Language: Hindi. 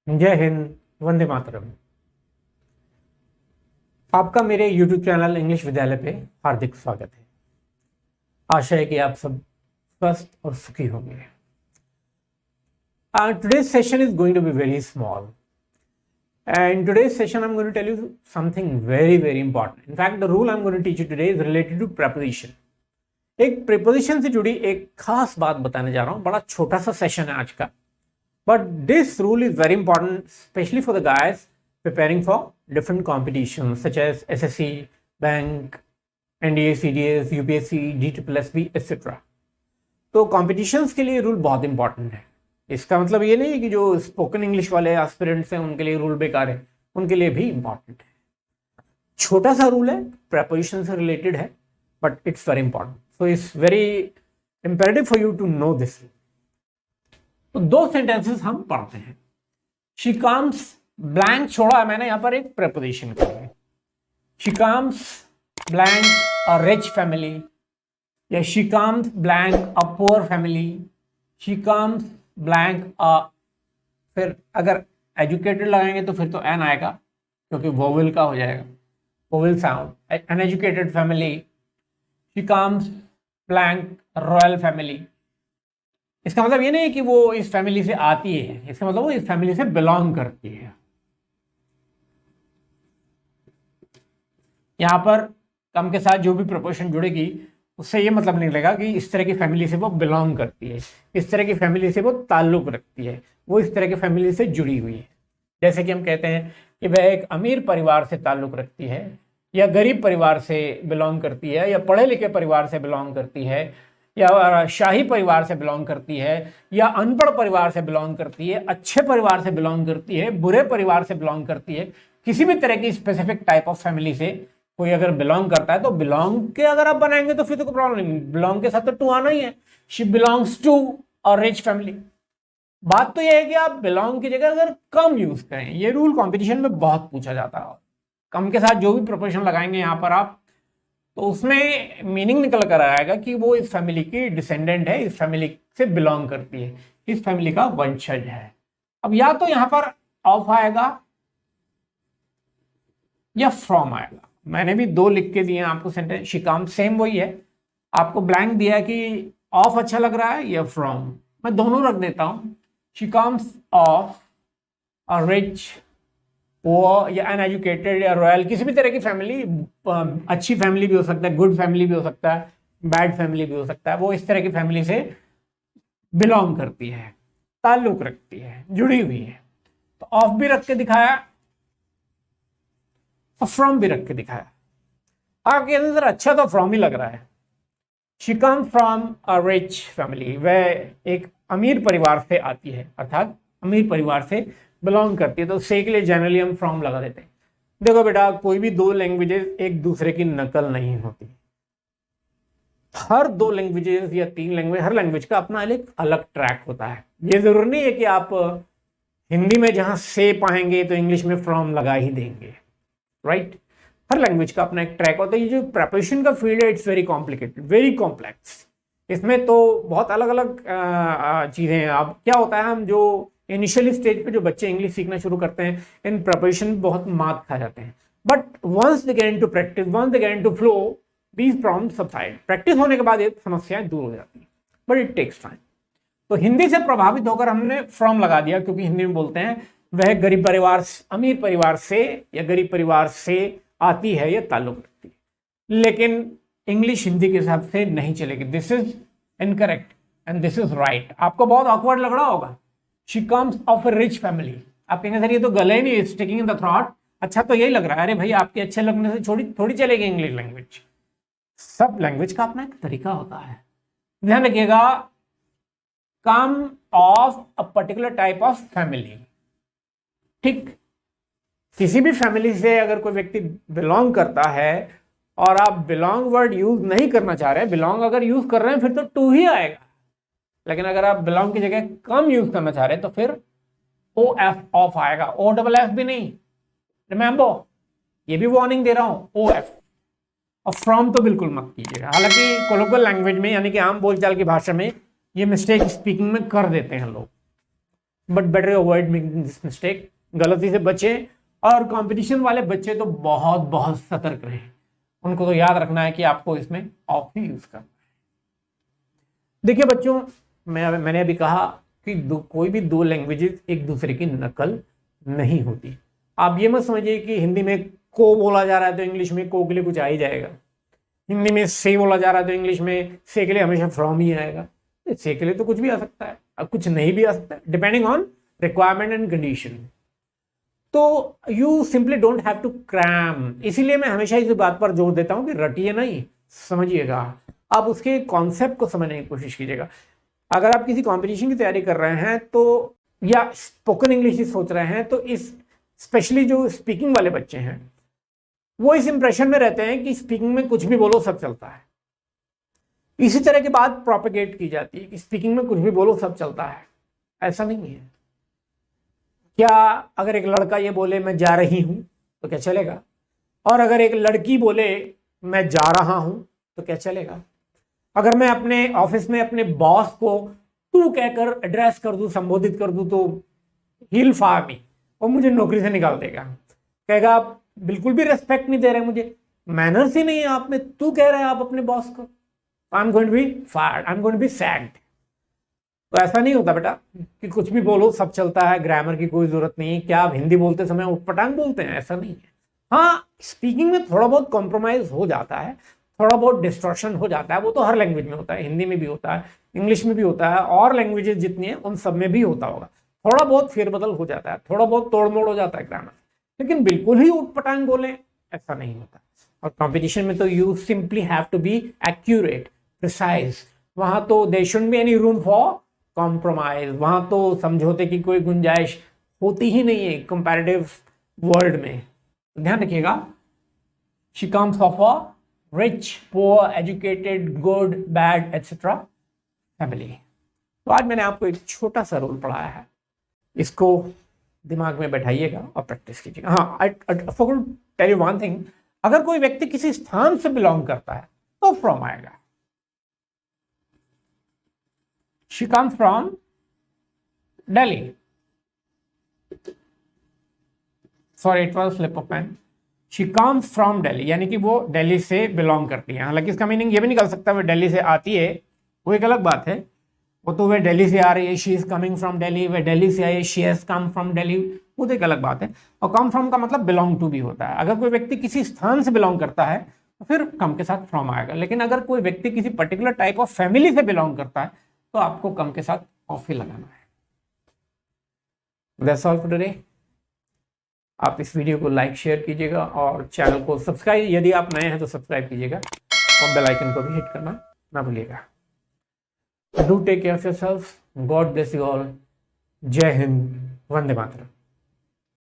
जय हिंद। वंदे मातरम। आपका मेरे YouTube चैनल इंग्लिश विद्यालय पे हार्दिक स्वागत है। आशा है कि आप सब स्वस्थ और सुखी होंगे। Today's session is going to be very small, and today's session I'm going to tell you something very important. In fact, the rule I'm going to teach you today is related to preposition. एक preposition से जुड़ी एक खास बात बताने जा रहा हूँ। बड़ा छोटा सा सेशन है आज का, but this rule is very important, especially for the guys preparing for different competitions such as SSC, Bank, NDA, CDS, UPSC, DSSB, etc. तो कॉम्पिटिशन्स के लिए रूल बहुत इंपॉर्टेंट है। इसका मतलब ये नहीं है कि जो स्पोकन इंग्लिश वाले एस्पिरेंट्स हैं उनके लिए रूल बेकार है, उनके लिए भी इंपॉर्टेंट है। छोटा सा रूल है, प्रेपोजिशन से रिलेटेड है, but it's very important, so it's very imperative for you to know this. तो दो सेंटेंसेस हम पढ़ते हैं। शी कम्स, ब्लैंक छोड़ा है मैंने, यहां पर एक प्रेपोजिशन कर है। She comes blank a rich family, या she comes blank a poor family, she comes blank a, फिर अगर एजुकेटेड लगाएंगे तो फिर तो एन आएगा क्योंकि वोवेल का हो जाएगा, vowel sound. An educated family, she comes blank royal family. इसका मतलब ये नहीं है कि वो इस फैमिली से आती है, इसका मतलब वो इस फैमिली से बिलोंग करती है। यहां पर कम के साथ जो भी प्रोपोर्शन जुड़ेगी उससे ये मतलब निकलेगा कि इस तरह की फैमिली से वो बिलोंग करती है, इस तरह की फैमिली से वो ताल्लुक रखती है, वो इस तरह की फैमिली से जुड़ी हुई है। जैसे कि हम कहते हैं कि वह एक अमीर परिवार से ताल्लुक रखती है, या गरीब परिवार से बिलोंग करती है, या पढ़े लिखे परिवार से बिलोंग करती है, या शाही परिवार से बिलोंग करती है, या अनपढ़ परिवार से बिलोंग करती है, अच्छे परिवार से बिलोंग करती है, बुरे परिवार से बिलोंग करती है। किसी भी तरह की स्पेसिफिक टाइप ऑफ फैमिली से कोई अगर बिलोंग करता है तो बिलोंग के अगर आप बनाएंगे तो फिर तो कोई प्रॉब्लम नहीं, बिलोंग के साथ तो टू आना ही है। She belongs to a rich family. बात तो यह है कि आप बिलोंग की जगह अगर कम यूज करें, ये रूल कॉम्पिटिशन में बहुत पूछा जाता है। कम के साथ जो भी प्रोपोर्शन लगाएंगे यहां पर आप, तो उसमें मीनिंग निकल कर आएगा कि वो इस फैमिली की डिसेंडेंट है, इस फैमिली से बिलोंग करती है, इस फैमिली का वंशज है। अब या तो यहां पर ऑफ आएगा या फ्रॉम आएगा। मैंने भी दो लिख के दिए आपको सेंटेंस, शिकाम सेम वही है। आपको ब्लैंक दिया कि ऑफ अच्छा लग रहा है या फ्रॉम, मैं दोनों रख देता हूं। She comes of a rich, वो या अनएजुकेटेड या रॉयल, किसी भी तरह की फैमिली, अच्छी फैमिली भी हो सकता है, गुड फैमिली भी हो सकता है, बैड फैमिली भी हो सकता है, वो इस तरह की फैमिली से बिलोंग करती है, ताल्लुक रखती है, जुड़ी हुई है। तो ऑफ भी रख के दिखाया और फ्रॉम भी रख के दिखाया। आपके अंदर अच्छा तो फ्रॉम ही लग रहा है। She come from a rich family, वह एक अमीर परिवार से आती है, अर्थात अमीर परिवार से बिलोंग करती है। तो से के लिए जनरली हम फ्रॉम लगा देते हैं। देखो बेटा, कोई भी दो लैंग्वेजेस एक दूसरे की नकल नहीं होती। हर दो लैंग्वेजेस या तीन लैंग्वेज, हर लैंग्वेज का अपना एक अलग ट्रैक होता है। ये जरूरी नहीं है कि आप हिंदी में जहां से पाएंगे तो इंग्लिश में फ्रॉम लगा ही देंगे, राइट? हर लैंग्वेज का अपना एक ट्रैक होता है। ये जो प्रेपोजिशन का फील्ड है, it's very complicated, very complex. इसमें तो बहुत अलग अलग चीजें हैं। अब क्या होता है, हम जो इनिशियली स्टेज पे जो बच्चे इंग्लिश सीखना शुरू करते हैं, इन प्रेपोजिशन बहुत मात खा जाते हैं। But once they get into practice, once they get into flow, these problems subside. Practice होने के बाद ये समस्याएं दूर हो जाती हैं, बट इट टेक्स टाइम। तो हिंदी से प्रभावित होकर हमने फ्रॉम लगा दिया, क्योंकि हिंदी में बोलते हैं वह गरीब परिवार, अमीर परिवार से या गरीब परिवार से आती है या ताल्लुक रखती है। लेकिन इंग्लिश हिंदी के हिसाब से नहीं चलेगी। This is incorrect and this is right. आपको बहुत ऑकवर्ड लग रहा होगा, she comes of a rich family. आप कहेंगे सर ये तो गले नहीं, स्टिकिंग इन द थ्रॉट। अच्छा तो यही लग रहा है। अरे भाई, आपके अच्छे लगने से थोड़ी चलेगी इंग्लिश लैंग्वेज। सब लैंग्वेज का अपना एक तरीका होता है। ध्यान रखिएगा, come of a particular type of family. ठीक, किसी भी फैमिली से अगर कोई व्यक्ति बिलोंग करता है और आप बिलोंग वर्ड यूज नहीं करना चाह रहे हैं, बिलोंग अगर यूज कर रहे हैं फिर तो टू ही आएगा। लेकिन अगर आप बिलोंग की जगह कम यूज करना चाह रहे हैं तो फिर ओ एफ ऑफ आएगा, ओ डबल एफ भी नहीं। रिमेंबर, ये भी वार्निंग दे रहा हूं, ओ एफ। और फ्रॉम तो बिल्कुल मत कीजिएगा। हालांकि कोलोकियल लैंग्वेज में, यानी कि आम बोलचाल की भाषा में, ये मिस्टेक स्पीकिंग में कर देते हैं लोग। But better avoid making this mistake, गलती से बचें। और कंपटीशन वाले बच्चे तो बहुत बहुत सतर्क रहें, उनको तो याद रखना है कि आपको इसमें ऑफ ही यूज करना है। देखिए बच्चों, मैंने अभी कहा कि कोई भी दो लैंग्वेजेस एक दूसरे की नकल नहीं होती। आप ये मत समझिए कि हिंदी में को बोला जा रहा है तो इंग्लिश में को के लिए कुछ आ ही जाएगा, हिंदी में से बोला जा रहा है तो इंग्लिश में से के लिए हमेशा फ्रॉम ही आएगा। से के लिए तो कुछ भी आ सकता है, अब कुछ नहीं भी आ सकता है, depending on requirement and condition. तो you simply don't have to cram. इसीलिए मैं हमेशा इस बात पर जोर देता हूं कि रटिए नहीं, समझिएगा, आप उसके कॉन्सेप्ट को समझने की कोशिश कीजिएगा। अगर आप किसी कॉम्पिटिशन की तैयारी कर रहे हैं तो, या स्पोकन इंग्लिश सोच रहे हैं, तो इस स्पेशली जो स्पीकिंग वाले बच्चे हैं वो इस इंप्रेशन में रहते हैं कि स्पीकिंग में कुछ भी बोलो सब चलता है। इसी तरह की बात प्रोपेगेट की जाती है कि स्पीकिंग में कुछ भी बोलो सब चलता है। ऐसा नहीं है। क्या अगर एक लड़का ये बोले मैं जा रही हूं तो क्या चलेगा? और अगर एक लड़की बोले मैं जा रहा हूं तो क्या चलेगा? अगर मैं अपने ऑफिस में अपने बॉस को तू कहकर एड्रेस कर दूं, संबोधित कर दूं, तो ही विल फायर मी, और मुझे नौकरी से निकाल देगा। कहेगा आप बिल्कुल भी रेस्पेक्ट नहीं दे रहे, मुझे मैनर्स ही नहीं है आप में, तू कह रहे हैं आप अपने बॉस को, I am going to be fired, I am going to be sacked. तो ऐसा नहीं होता बेटा कि कुछ भी बोलो सब चलता है, ग्रामर की कोई जरूरत नहीं है। क्या आप हिंदी बोलते समय उटपटांग बोलते हैं? ऐसा नहीं है। हाँ, स्पीकिंग में थोड़ा बहुत कॉम्प्रोमाइज हो जाता है, थोड़ा बहुत डिस्टॉर्शन हो जाता है, वो तो हर लैंग्वेज में होता है, हिंदी में भी होता है, इंग्लिश में भी होता है, और लैंग्वेजेस जितनी है उन सब में भी होता होगा। थोड़ा बहुत फेरबदल हो जाता है, थोड़ा बहुत तोड़मोड़ हो जाता है ग्रामर, लेकिन बिल्कुल ही उटपटांग बोले ऐसा नहीं होता। और कंपटीशन में तो you simply have to be accurate, precise. वहां तो there shouldn't be any room for compromise, वहां तो समझौते की कोई गुंजाइश होती ही नहीं है कंपैरेटिव वर्ल्ड में। ध्यान रखिएगा, she comes of a rich, poor, educated, good, bad etcetera family. तो आज मैंने आपको एक छोटा सा रोल पढ़ाया है, इसको दिमाग में बैठाइएगा और प्रैक्टिस कीजिएगा। हाँ, I forgot to tell you one thing, अगर कोई व्यक्ति किसी स्थान से बिलोंग करता है तो फ्रॉम आएगा। She comes from Delhi, sorry it was slip of pen. She comes from Delhi, यानी कि वो दिल्ली से बिलोंग करती है। हालांकि इसका मीनिंग ये भी निकल सकता है वो दिल्ली से आती है, वो एक अलग बात है। वो तो वे दिल्ली से आ रही है, she is coming from Delhi, वे दिल्ली से आई, she has come from Delhi, वो तो एक अलग बात है। और कम फ्रॉम का मतलब बिलोंग टू भी होता है। अगर कोई व्यक्ति किसी स्थान से बिलोंग करता है तो फिर कम के साथ फ्रॉम आएगा, लेकिन अगर कोई व्यक्ति किसी पर्टिकुलर टाइप ऑफ फैमिली से बिलोंग करता है तो आपको कम के साथ ऑफ ही लगाना है। That's all for today. आप इस वीडियो को लाइक शेयर कीजिएगा और चैनल को सब्सक्राइब, यदि आप नए हैं तो सब्सक्राइब कीजिएगा और बेल आइकन को भी हिट करना ना भूलिएगा। Do take care of yourself. God bless you all. Jai Hind. Vande Mataram.